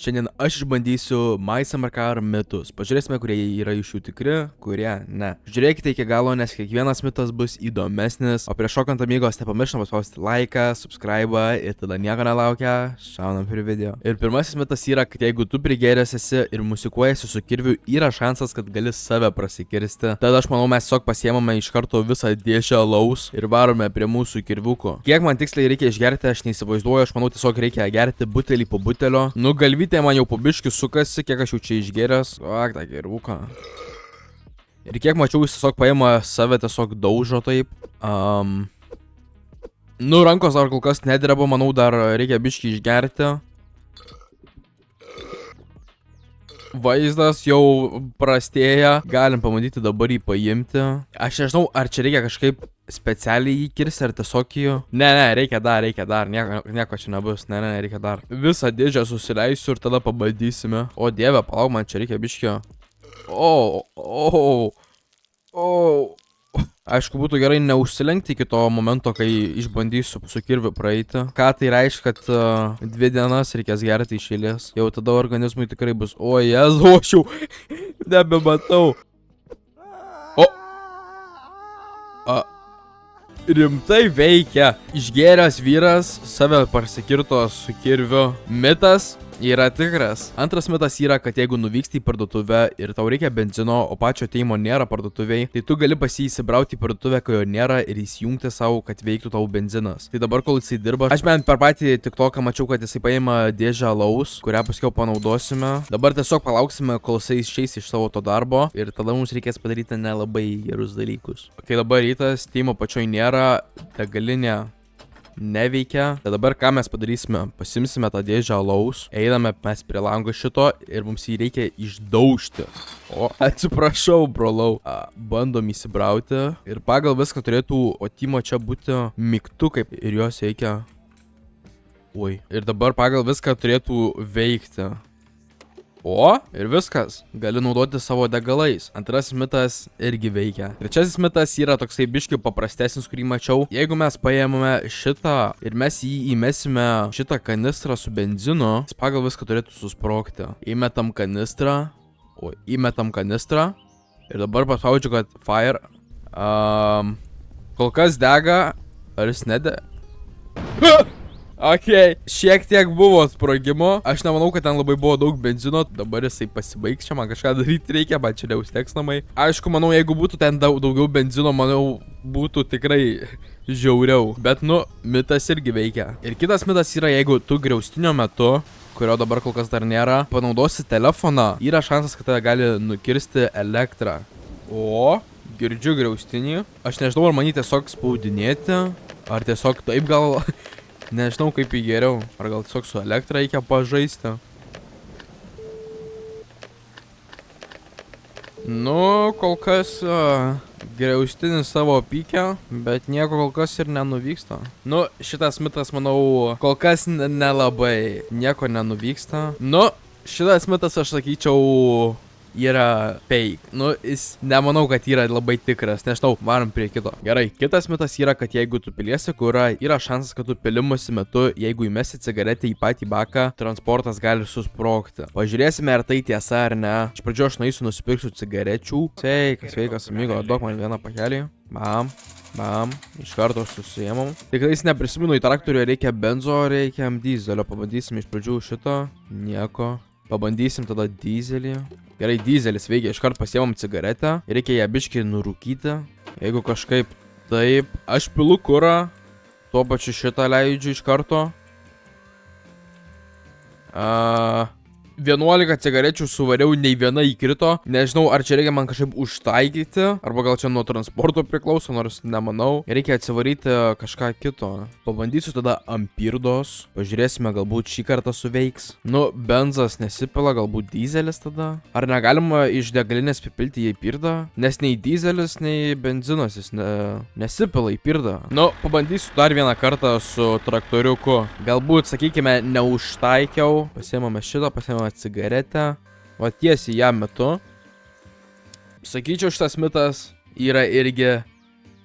Šiandien aš išbandysiu My Summer Car mitus. Pažiūrėsime, kurie yra iš jų tikri, kurie ne. Žiūrėkite iki galo, nes kiekvienas mitas bus įdomesnis. O prieš šokant amigos nepamirštam paspausti laiką, subscribe ir tada nieko nelaukia, šaunam prie video. Ir pirmasis mitas yra, kad jeigu tu prigėręs esi ir musikuojasi su kirviu, yra šansas, kad gali save prasikirsti. Tada aš manau, mes tiesiog pasiemame iš karto visą dėžę alaus ir varome prie mūsų kirviuko. Kiek man tiksliai reikia išgerti, aš neįsivaizduoju, aš manau tiesiog reikia gerti butelį po butelio. Nu, galvytė man jau po biškį sukasi, kiek aš jau čia išgeręs. Ak, tą kirvuką. Ir kiek mačiau, jis tiesiog paima save tiesiog daužo taip. Nu, rankos dar kol kas nedreba, manau, dar reikia biškį išgerti. Vaizdas jau prastėja, galim pamatyti dabar jį paimti. Aš nežinau, ar čia reikia kažkaip specialiai jį kirsti, ar tiesiog jį... Ne, reikia dar, nieko čia nebus, ne, reikia dar. Visą dėžę susileisiu ir tada pabandysime. O dieve, palauk, man čia reikia biškio. Aišku, būtų gerai neužsilenkti iki to momento, kai išbandysiu su kirviu praeiti. Ką tai reiškia, kad 2 dienas reikės gerti iš eilės. Jau tada organizmui tikrai bus... O, jezu, aš jau nebematau. Rimtai veikia. Išgėręs vyras save prasikirto su kirviu. Mitas yra tikras. Antras mitas yra, kad jeigu nuvyksti į parduotuvę ir tau reikia benzino, o pačio ateimo nėra parduotuviai, tai tu gali pas jį įsibrauti į parduotuvę, kai jo nėra ir įsijungti savo, kad veiktų tau benzinas. Tai dabar, kol jisai dirba, aš bent per patį TikToką mačiau, kad jisai paima dėžę alaus, kurią paskiau panaudosime. Dabar tiesiog palauksime, kol jisai išeis iš savo to darbo ir tada mums reikės padaryti nelabai gerus dalykus. Kai dabar rytas, Timo pačioj nėra, degalinė neveikia. Tai dabar ką mes padarysime? Pasimsime tą dėžę alaus, einame mes prie lango šito ir mums jį reikia išdaužti. O, atsiprašau, brolau. Bandom įsibrauti ir pagal viską turėtų Timo čia būti mygtukai ir jos reikia. Oi. Ir dabar pagal viską turėtų veikti. O, ir viskas. Gali naudoti savo degalais. Antrasis mitas irgi veikia. Trečiasis mitas yra toksai biškių paprastesnis, kurį mačiau. Jeigu mes paėmame šitą ir mes jį įmesime šitą kanistrą su benzinu, jis pagal viską turėtų susprogti. Įmetam kanistrą. O, įmetam kanistrą. Ir dabar paspaudžiu, kad fire. Kol kas dega. Ar jis nedega? Ok, šiek tiek buvo sprogimo. Aš nemanau, kad ten labai buvo daug benzino. Dabar jisai pasibaigs, čia man kažką daryti reikia, man čia neužteks namai. Aišku, manau, jeigu būtų ten daugiau benzino, manau, būtų tikrai žiauriau. Bet, nu, mitas irgi veikia. Ir kitas mitas yra, jeigu tu griaustinio metu, kurio dabar kol kas dar nėra, panaudosi telefoną, yra šansas, kad tave gali nukirsti elektrą. O, girdžiu griaustinį. Aš nežinau, ar man jį tiesiog spaudinėti, ar tiesiog taip gal... Nežinau, kaip jį geriau. Ar gal tiesiog su elektra reikia pažaisti. Nu, kol kas griaustinis savo pykę, bet nieko kol kas ir nenuvyksta. Nu, šitas mitas, manau, kol kas nelabai nieko nenuvyksta. Nu, šitas mitas, aš sakyčiau, yra fake. Nu, jis nemanau, kad yra labai tikras. Nežinau, varom prie kito. Gerai, kitas mitas yra, kad jeigu tu piliesi kurą, yra šansas, kad tu pilimusi metu, jeigu įmesi cigaretę į patį baką, transportas gali susprogti. Pažiūrėsime, ar tai tiesa ar ne. Iš pradžio aš nueisiu, nusipirksiu cigarečių. Sveikas, amigo, duok man vieną pakelį. Bam. Iš karto susiėmam. Tikrais neprisimenu, į traktorių reikia benzo, reikia dizelio. Pabandysim iš pradžių šito. Nieko. Pabandysim tada dizelį. Gerai, dizelis veikia, iškart pasiemam cigaretę. Reikia ją biškiai nurūkyti. Jeigu kažkaip taip. Aš pilu kurą. Tuo pačiu šitą leidžiu iš karto. 11 cigarečių suvariau, nei viena įkrito. Nežinau, ar čia reikia man kažkaip užtaikyti. Arba gal čia nuo transporto priklauso, nors nemanau. Reikia atsivaryti kažką kito. Pabandysiu tada ampirdos. Pažiūrėsime, galbūt šį kartą suveiks. Nu, benzas nesipila, galbūt dizelis tada. Ar negalima iš degalinės pipilti į pirdą? Nes nei dizelis, nei benzinas jis nesipila į pirdą. Nu, pabandysiu dar vieną kartą su traktoriuku. Galbūt, sakykime, neužtaikiau. Pasiemame šitą, pasiemame cigaretę, o tiesiai ją metu. Sakyčiau, šitas mitas yra irgi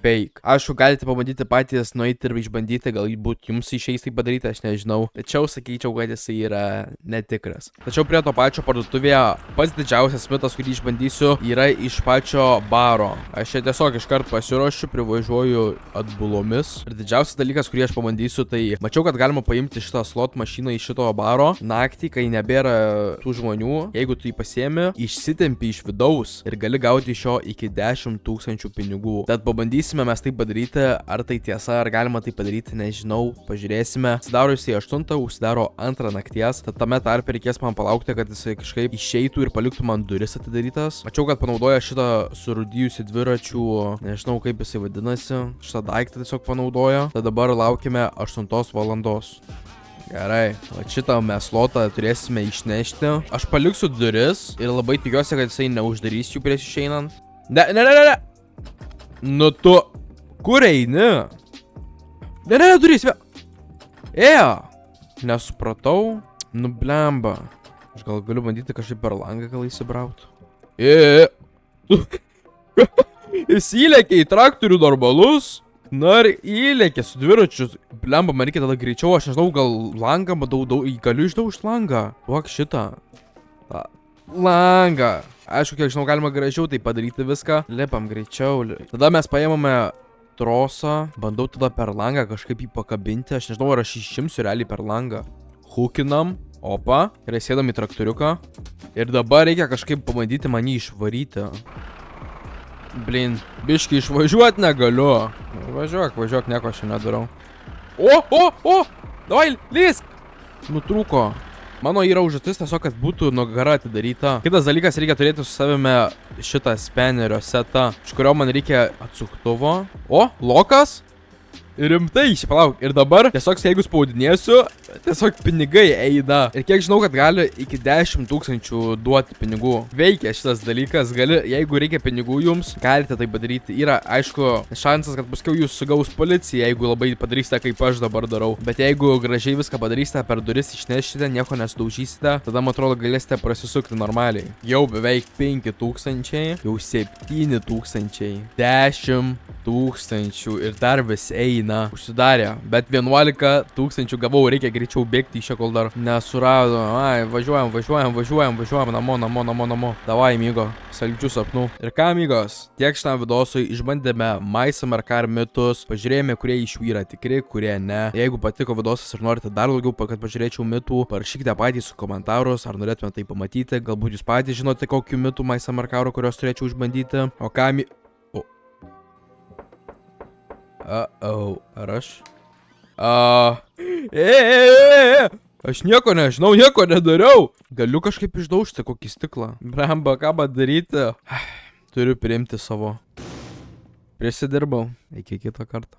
fake. Aišku, galite pabandyti patys nueiti ir išbandyti, galbūt jums išeis tai padaryti, aš nežinau. Tačiau sakyčiau, kad jisai yra netikras. Tačiau prie to pačio parduotuvėje pats didžiausias mitas, kurį išbandysiu, yra iš pačio baro. Aš čia tiesiog iškart pasiruošiu, privažiuoju atbulomis. Ir didžiausias dalykas, kurį aš pabandysiu, tai mačiau, kad galima paimti šitą slot mašiną iš šito baro naktį, kai nebėra tų žmonių. Jeigu tu jį pasiemi, išsitempi iš vidaus ir gali gauti iš jo iki 10 000 pinigų. Tad pabandysime mes tai padaryti, ar tai tiesa, ar galima tai padaryti, nežinau, pažiūrėsime. Atsidaro jisai 8, užsidaro 2 nakties, tad tame tarpe reikės man palaukti, kad jisai kažkaip išeitų ir paliktų man duris atidarytas. Mačiau, kad panaudoja šitą surūdijusi dviračių, nežinau kaip jisai vadinasi, šitą daiktą tiesiog panaudoja. Tad dabar laukime 8 valandos. Gerai, o šitą mes slotą turėsime išnešti. Aš paliksiu duris ir labai tikiuosi, kad jisai neuždarys jų prieš išeinant. Ne. Nu tu, kur eini? Ne, durys, nesupratau. Nu blemba. Aš gal galiu bandyti kažkaip per langą gal įsibrauti. Jis įlėkė į traktorių normalus. Na ir įlėkė su dviračiu. Blemba, man reikia tada greičiau, aš nežinau, gal langą galiu išdaužti langą. Duok šitą. Langą. Aišku, kiek žinau, galima gražiau tai padaryti viską. Lipam greičiau. Tada mes paėmame trosą. Bandau tada per langą kažkaip jį pakabinti. Aš nežinau, ar aš išimsiu realiai per langą. Hukinam. Opa. Ir sėdam į traktoriuką. Ir dabar reikia kažkaip pabandyti man jį išvaryti. Blin, biškai išvažiuot negaliu. Važiuok, nieko aš nedarau. O! Davai, lysk! Nutrūko. Mano yra užduotis tiesiog, kad būtų nugara atidaryta. Kitas dalykas, reikia turėti su savimi šitą spenerio setą, iš kurio man reikia atsuktuvo. O, lokas? Rimtai, palauk. Ir dabar tiesiog jeigu spaudinėsiu, tiesiog pinigai eina. Ir kiek žinau, kad gali iki 10 000 duoti pinigų. Veikia šitas dalykas, jeigu reikia pinigų jums, galite tai padaryti. Yra, aišku, šansas, kad paskiau jūs sugaus policija, jeigu labai padarysite, kaip aš dabar darau. Bet jeigu gražiai viską padarysite, per duris išnešite, nieko nesudaužysite, tada, man atrodo, galėsite prasisukti normaliai. Jau beveik 5 000, jau 7 000, 10 000 ir dar vis eina. Užsidarė, bet 11 000 gavau, reikia greičiau bėgti iš čia, kol dar nesurado. Ai, važiuojam, namo. Davai, amigo, saldžių sapnų. Ir ką, amigos, tiek šitam vidosui išbandėme MySummerCar mitus, pažiūrėjome, kurie iš jų yra tikri, kurie ne. Jeigu patiko vidosas ir norite dar daugiau, kad pažiūrėčiau mitų, parašykite patys su komentarus, ar norėtumėte tai pamatyti. Galbūt jūs patys žinote, kokiu mitų MySummerCar, kuriuos turėčiau išbandyti. O ką, ar aš? Aš nieko nežinau, nieko nedariau. Galiu kažkaip išdaužti kokį stiklą. Blemba, ką padaryti? Turiu priimti savo. Prisidirbau. Iki kito karto.